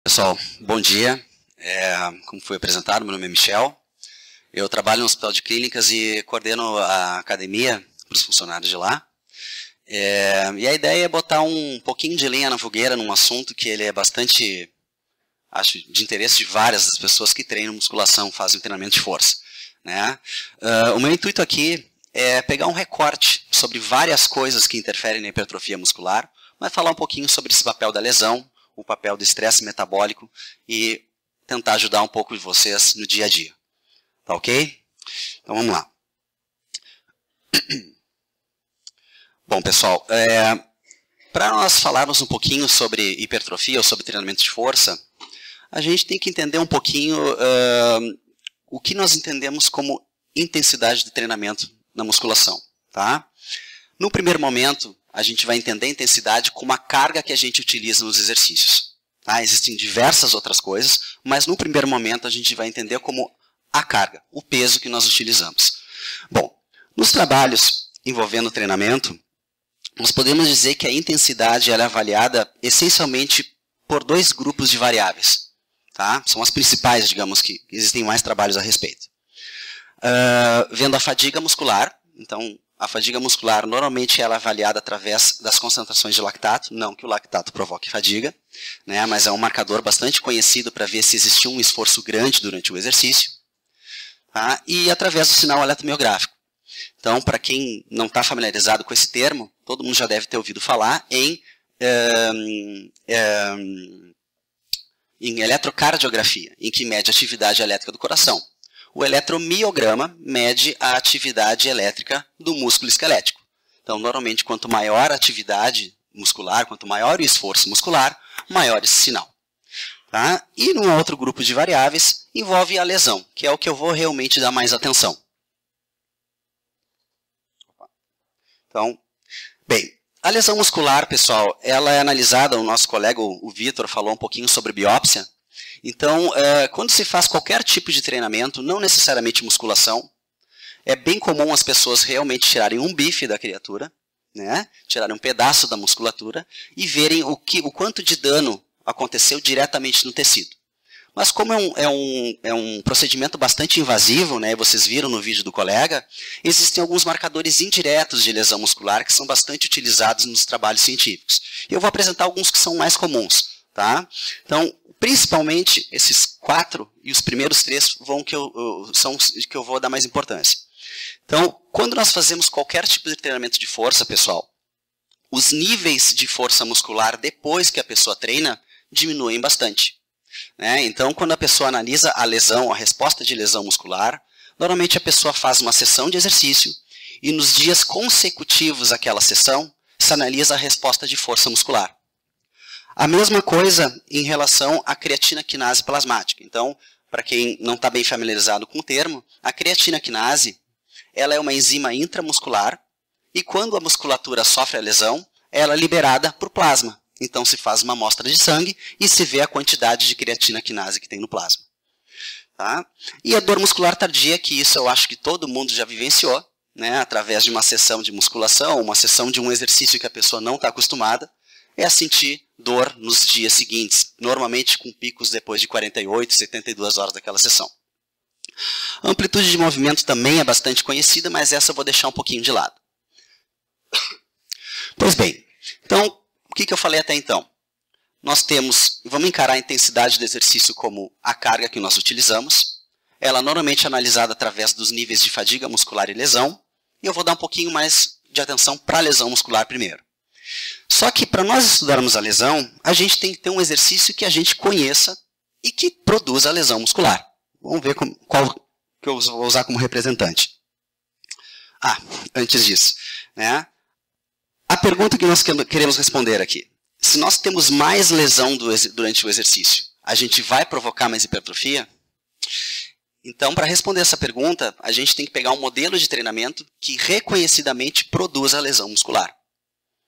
Pessoal, bom dia. Como foi apresentado, meu nome é Michel. Eu trabalho no Hospital de Clínicas e coordeno a academia para os funcionários de lá. E a ideia é botar um pouquinho de lenha na fogueira num assunto que ele é bastante, acho, de interesse de várias das pessoas que treinam musculação, fazem treinamento de força, né? O meu intuito aqui é pegar um recorte sobre várias coisas que interferem na hipertrofia muscular, mas falar um pouquinho sobre esse papel da lesão, o papel do estresse metabólico e tentar ajudar um pouco de vocês no dia a dia. Tá ok? Então vamos lá. Bom, pessoal, para nós falarmos um pouquinho sobre hipertrofia ou sobre treinamento de força, a gente tem que entender um pouquinho o que nós entendemos como intensidade de treinamento na musculação. Tá? No primeiro momento, a gente vai entender a intensidade como a carga que a gente utiliza nos exercícios. Tá? Existem diversas outras coisas, mas no primeiro momento a gente vai entender como a carga, o peso que nós utilizamos. Bom, nos trabalhos envolvendo treinamento, nós podemos dizer que a intensidade ela é avaliada essencialmente por dois grupos de variáveis. Tá? São as principais, digamos, que existem mais trabalhos a respeito. Vendo a fadiga muscular, então a fadiga muscular normalmente ela é avaliada através das concentrações de lactato, não que o lactato provoque fadiga, né, mas é um marcador bastante conhecido para ver se existiu um esforço grande durante o exercício, tá? E através do sinal eletromiográfico. Então, para quem não está familiarizado com esse termo, todo mundo já deve ter ouvido falar em eletrocardiografia, em que mede a atividade elétrica do coração. O eletromiograma mede a atividade elétrica do músculo esquelético. Então, normalmente, quanto maior a atividade muscular, quanto maior o esforço muscular, maior esse sinal. Tá? E num outro grupo de variáveis, envolve a lesão, que é o que eu vou realmente dar mais atenção. Então, bem, a lesão muscular, pessoal, ela é analisada, o nosso colega, o Vitor, falou um pouquinho sobre biópsia. Então, quando se faz qualquer tipo de treinamento, não necessariamente musculação, é bem comum as pessoas realmente tirarem um bife da criatura, né? Tirarem um pedaço da musculatura e verem o quanto de dano aconteceu diretamente no tecido. Mas como é um procedimento bastante invasivo, né? Vocês viram no vídeo do colega, existem alguns marcadores indiretos de lesão muscular que são bastante utilizados nos trabalhos científicos. Eu vou apresentar alguns que são mais comuns. Tá? Então, principalmente, esses 4 e os primeiros 3 são os que eu vou dar mais importância. Então, quando nós fazemos qualquer tipo de treinamento de força, pessoal, os níveis de força muscular depois que a pessoa treina diminuem bastante. Né? Então, quando a pessoa analisa a lesão, a resposta de lesão muscular, normalmente a pessoa faz uma sessão de exercício e nos dias consecutivos àquela sessão, se analisa a resposta de força muscular. A mesma coisa em relação à creatina quinase plasmática. Então, para quem não está bem familiarizado com o termo, a creatina quinase ela é uma enzima intramuscular e quando a musculatura sofre a lesão, ela é liberada para o plasma. Então, se faz uma amostra de sangue e se vê a quantidade de creatina quinase que tem no plasma. Tá? E a dor muscular tardia, que isso eu acho que todo mundo já vivenciou, né, através de uma sessão de musculação, uma sessão de um exercício que a pessoa não está acostumada, é sentir dor nos dias seguintes, normalmente com picos depois de 48, 72 horas daquela sessão. A amplitude de movimento também é bastante conhecida, mas essa eu vou deixar um pouquinho de lado. Pois bem, então, o que eu falei até então? Nós vamos encarar a intensidade do exercício como a carga que nós utilizamos. Ela normalmente é analisada através dos níveis de fadiga muscular e lesão, e eu vou dar um pouquinho mais de atenção para a lesão muscular primeiro. Só que para nós estudarmos a lesão, a gente tem que ter um exercício que a gente conheça e que produza a lesão muscular. Vamos ver qual que eu vou usar como representante. Antes disso, né? A pergunta que nós queremos responder aqui. Se nós temos mais lesão durante o exercício, a gente vai provocar mais hipertrofia? Então, para responder essa pergunta, a gente tem que pegar um modelo de treinamento que reconhecidamente produza a lesão muscular.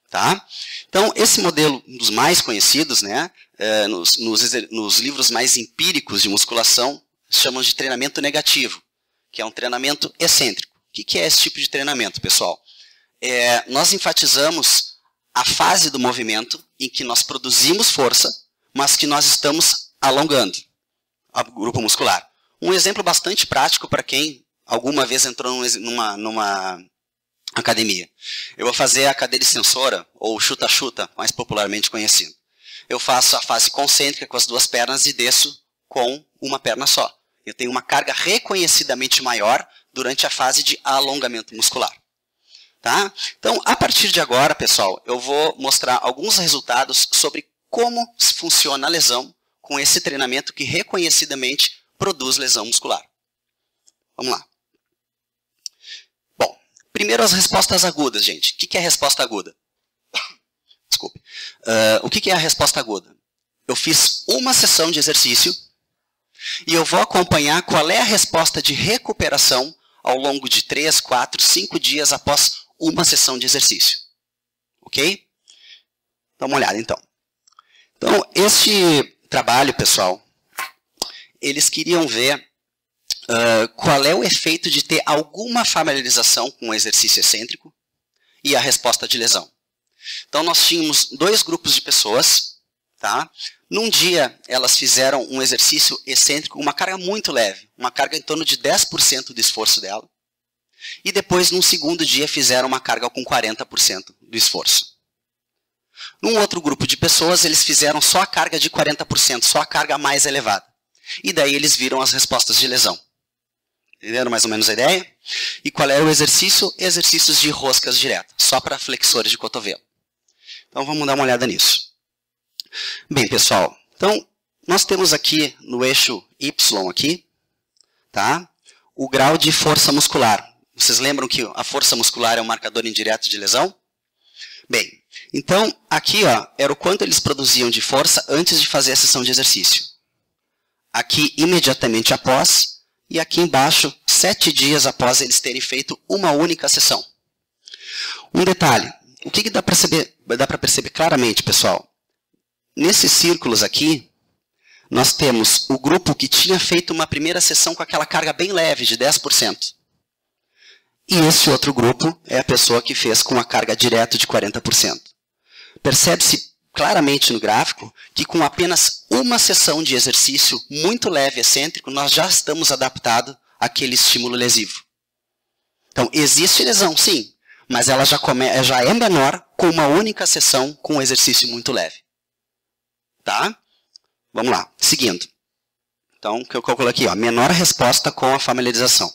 Tá? Então, esse modelo, um dos mais conhecidos, né, nos livros mais empíricos de musculação, chamam de treinamento negativo, que é um treinamento excêntrico. O que é esse tipo de treinamento, pessoal? Nós enfatizamos a fase do movimento em que nós produzimos força, mas que nós estamos alongando o grupo muscular. Um exemplo bastante prático para quem alguma vez entrou numa academia. Eu vou fazer a cadeira extensora, ou chuta-chuta, mais popularmente conhecido. Eu faço a fase concêntrica com as duas pernas e desço com uma perna só. Eu tenho uma carga reconhecidamente maior durante a fase de alongamento muscular. Tá? Então, a partir de agora, pessoal, eu vou mostrar alguns resultados sobre como funciona a lesão com esse treinamento que reconhecidamente produz lesão muscular. Vamos lá. Bom, primeiro as respostas agudas, gente. O que é a resposta aguda? Desculpe. O que é a resposta aguda? Eu fiz uma sessão de exercício e eu vou acompanhar qual é a resposta de recuperação ao longo de 3, 4, 5 dias após uma sessão de exercício. Ok? Dá uma olhada, então. Então, este trabalho, pessoal, eles queriam ver qual é o efeito de ter alguma familiarização com o exercício excêntrico e a resposta de lesão. Então, nós tínhamos 2 grupos de pessoas. Tá? Num dia, elas fizeram um exercício excêntrico com uma carga muito leve, uma carga em torno de 10% do esforço dela. E depois, num segundo dia, fizeram uma carga com 40% do esforço. Num outro grupo de pessoas, eles fizeram só a carga de 40%, só a carga mais elevada. E daí eles viram as respostas de lesão. Entenderam mais ou menos a ideia? E qual era o exercício? Exercícios de roscas diretas, só para flexores de cotovelo. Então vamos dar uma olhada nisso. Bem, pessoal, então nós temos aqui no eixo Y aqui, tá? O grau de força muscular. Vocês lembram que a força muscular é um marcador indireto de lesão? Bem, então aqui ó, era o quanto eles produziam de força antes de fazer a sessão de exercício. Aqui imediatamente após, e aqui embaixo 7 dias após eles terem feito uma única sessão. Um detalhe, o que dá para perceber claramente, pessoal? Nesses círculos aqui, nós temos o grupo que tinha feito uma primeira sessão com aquela carga bem leve, de 10%. E esse outro grupo é a pessoa que fez com a carga direta de 40%. Percebe-se claramente no gráfico que com apenas uma sessão de exercício muito leve, excêntrico, nós já estamos adaptados àquele estímulo lesivo. Então, existe lesão, sim, mas ela já é menor com uma única sessão com um exercício muito leve. Tá? Vamos lá, seguindo. Então, o que eu calculo aqui, ó, menor resposta com a familiarização.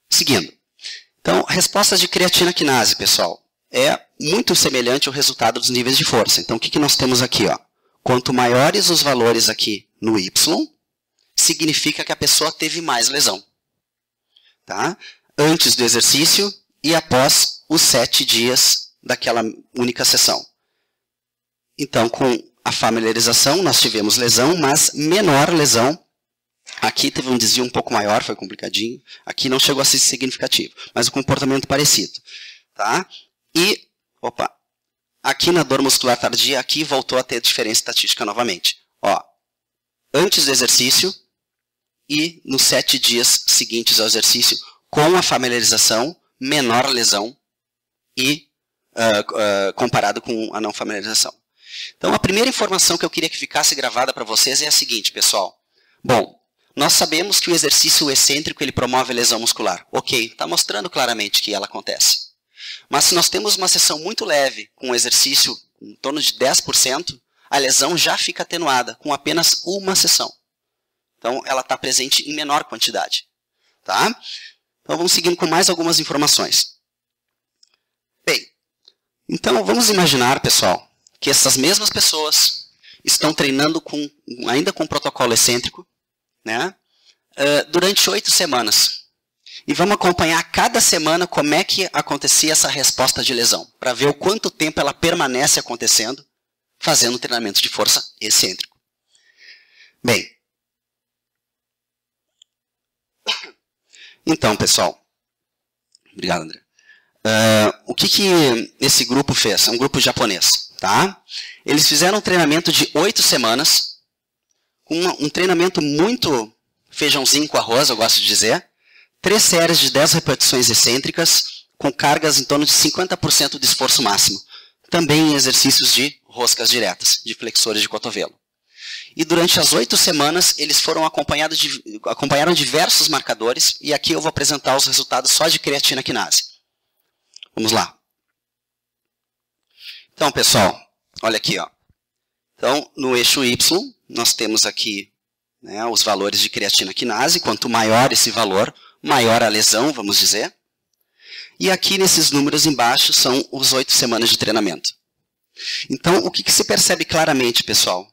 Seguindo. Então, respostas de creatina quinase, pessoal, é muito semelhante ao resultado dos níveis de força. Então, o que nós temos aqui? Ó? Quanto maiores os valores aqui no Y, significa que a pessoa teve mais lesão. Tá? Antes do exercício e após os 7 dias daquela única sessão. Então, com a familiarização, nós tivemos lesão, mas menor lesão. Aqui teve um desvio um pouco maior, foi complicadinho. Aqui não chegou a ser significativo, mas o comportamento parecido. Tá? E, aqui na dor muscular tardia, aqui voltou a ter diferença estatística novamente. Ó, antes do exercício e nos 7 dias seguintes ao exercício, com a familiarização, menor lesão e comparado com a não familiarização. Então, a primeira informação que eu queria que ficasse gravada para vocês é a seguinte, pessoal. Bom, nós sabemos que o exercício excêntrico ele promove a lesão muscular. Ok, está mostrando claramente que ela acontece. Mas se nós temos uma sessão muito leve, com um exercício em torno de 10%, a lesão já fica atenuada com apenas uma sessão. Então, ela está presente em menor quantidade. Tá? Então, vamos seguindo com mais algumas informações. Bem, então vamos imaginar, pessoal, que essas mesmas pessoas estão treinando ainda com protocolo excêntrico, né, durante 8 semanas. E vamos acompanhar cada semana como é que acontecia essa resposta de lesão, para ver o quanto tempo ela permanece acontecendo, fazendo treinamento de força excêntrico. Bem, então, pessoal, obrigado, André. O que esse grupo fez? É um grupo japonês, tá? Eles fizeram um treinamento de 8 semanas, um treinamento muito feijãozinho com arroz, eu gosto de dizer. 3 séries de 10 repetições excêntricas, com cargas em torno de 50% do esforço máximo. Também em exercícios de roscas diretas, de flexores de cotovelo. e durante as 8 semanas eles foram acompanharam diversos marcadores, e aqui eu vou apresentar os resultados só de creatina quinase. Vamos lá. Então, pessoal, olha aqui, ó. Então, no eixo Y, nós temos aqui, né, os valores de creatina quinase. Quanto maior esse valor, maior a lesão, vamos dizer. E aqui, nesses números embaixo, são os 8 semanas de treinamento. Então, o que se percebe claramente, pessoal?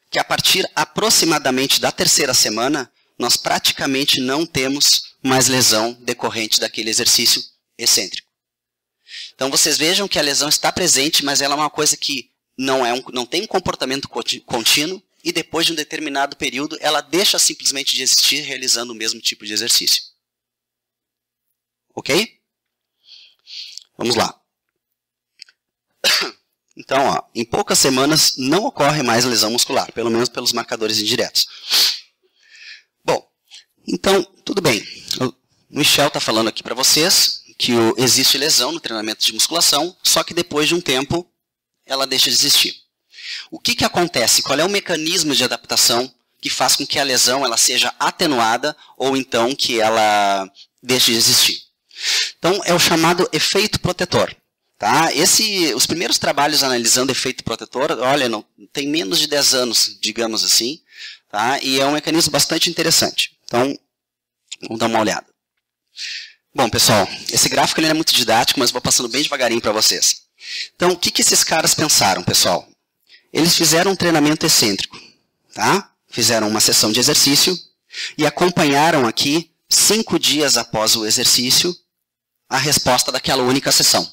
Que a partir aproximadamente da 3ª semana, nós praticamente não temos mais lesão decorrente daquele exercício excêntrico. Então, vocês vejam que a lesão está presente, mas ela é uma coisa que não tem um comportamento contínuo, e depois de um determinado período, ela deixa simplesmente de existir realizando o mesmo tipo de exercício. Ok? Vamos lá. Então, ó, em poucas semanas não ocorre mais lesão muscular, pelo menos pelos marcadores indiretos. Bom, então, tudo bem. O Michel está falando aqui para vocês que existe lesão no treinamento de musculação, só que depois de um tempo ela deixa de existir. O que acontece? Qual é o mecanismo de adaptação que faz com que a lesão ela seja atenuada ou então que ela deixe de existir? Então, é o chamado efeito protetor. Tá? Os primeiros trabalhos analisando efeito protetor, olha, tem menos de 10 anos, digamos assim, tá? E é um mecanismo bastante interessante. Então, vamos dar uma olhada. Bom, pessoal, esse gráfico ele é muito didático, mas vou passando bem devagarinho para vocês. Então, o que esses caras pensaram, pessoal? Eles fizeram um treinamento excêntrico, tá? Fizeram uma sessão de exercício e acompanharam aqui, 5 dias após o exercício, a resposta daquela única sessão.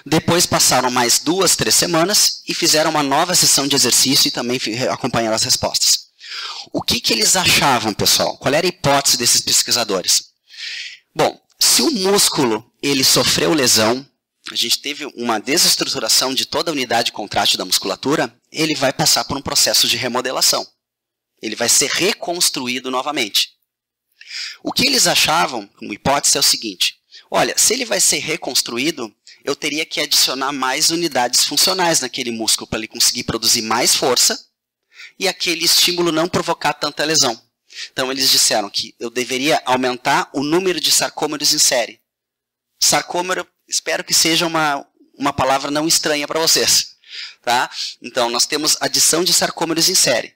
Depois passaram mais 2, 3 semanas e fizeram uma nova sessão de exercício e também acompanharam as respostas. O que eles achavam, pessoal? Qual era a hipótese desses pesquisadores? Bom, se o músculo ele sofreu lesão, a gente teve uma desestruturação de toda a unidade contrátil da musculatura, ele vai passar por um processo de remodelação. Ele vai ser reconstruído novamente. O que eles achavam, como hipótese, é o seguinte. Olha, se ele vai ser reconstruído, eu teria que adicionar mais unidades funcionais naquele músculo para ele conseguir produzir mais força e aquele estímulo não provocar tanta lesão. Então, eles disseram que eu deveria aumentar o número de sarcômeros em série. Sarcômero, espero que seja uma palavra não estranha para vocês. Tá? Então, nós temos adição de sarcômeros em série.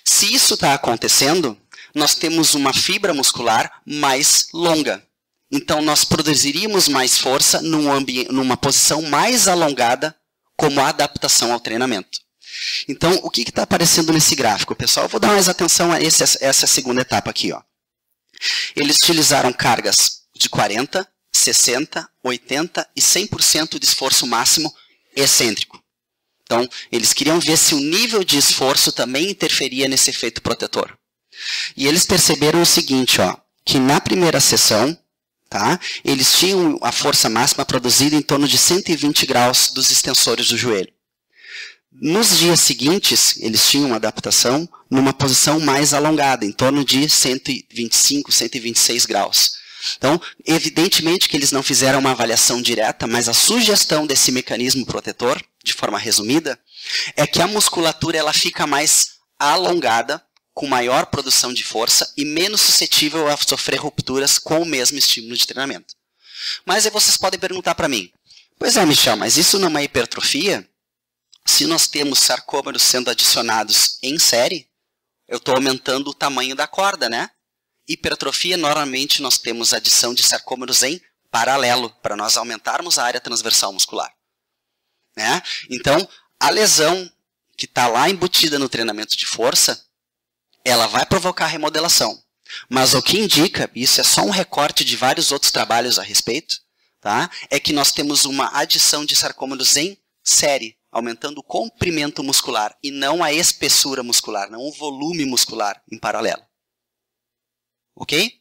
Se isso está acontecendo, nós temos uma fibra muscular mais longa. Então, nós produziríamos mais força numa posição mais alongada como adaptação ao treinamento. Então, o que está aparecendo nesse gráfico, pessoal? Eu vou dar mais atenção a essa segunda etapa aqui. Ó. Eles utilizaram cargas de 40%, 60%, 80% e 100% de esforço máximo excêntrico. Então, eles queriam ver se o nível de esforço também interferia nesse efeito protetor. E eles perceberam o seguinte, ó, que na primeira sessão, tá, eles tinham a força máxima produzida em torno de 120 graus dos extensores do joelho. Nos dias seguintes, eles tinham uma adaptação numa posição mais alongada, em torno de 125, 126 graus. Então, evidentemente que eles não fizeram uma avaliação direta, mas a sugestão desse mecanismo protetor, de forma resumida, é que a musculatura ela fica mais alongada, com maior produção de força e menos suscetível a sofrer rupturas com o mesmo estímulo de treinamento. Mas aí vocês podem perguntar para mim, pois é, Michel, mas isso não é hipertrofia? Se nós temos sarcômeros sendo adicionados em série, eu estou aumentando o tamanho da corda, né? Hipertrofia, normalmente nós temos adição de sarcômeros em paralelo, para nós aumentarmos a área transversal muscular. Né? Então, a lesão que está lá embutida no treinamento de força, ela vai provocar remodelação. Mas o que indica, isso é só um recorte de vários outros trabalhos a respeito, tá? É que nós temos uma adição de sarcômeros em série, aumentando o comprimento muscular e não a espessura muscular, não o volume muscular em paralelo. Ok?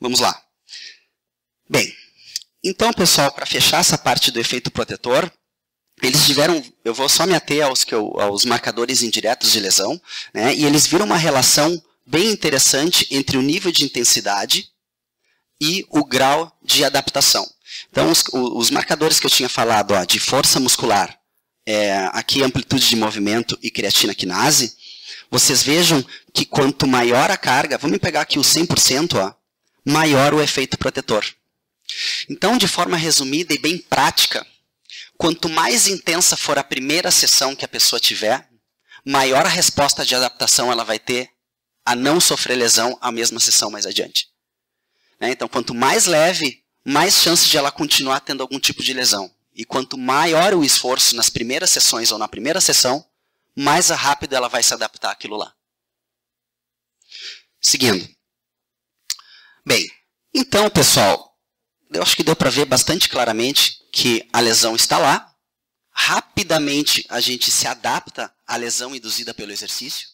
Vamos lá. Bem, então, pessoal, para fechar essa parte do efeito protetor, eles tiveram, eu vou só me ater aos marcadores indiretos de lesão, né, e eles viram uma relação bem interessante entre o nível de intensidade e o grau de adaptação. Então, os marcadores que eu tinha falado, ó, de força muscular aqui amplitude de movimento e creatina quinase, vocês vejam que quanto maior a carga, vamos pegar aqui o 100%, ó, maior o efeito protetor. Então, de forma resumida e bem prática, quanto mais intensa for a primeira sessão que a pessoa tiver, maior a resposta de adaptação ela vai ter a não sofrer lesão à mesma sessão mais adiante. Então, quanto mais leve, mais chance de ela continuar tendo algum tipo de lesão. E quanto maior o esforço nas primeiras sessões ou na primeira sessão, mais rápido ela vai se adaptar àquilo lá. Seguindo. Bem, então, pessoal, eu acho que deu para ver bastante claramente que a lesão está lá. Rapidamente a gente se adapta à lesão induzida pelo exercício.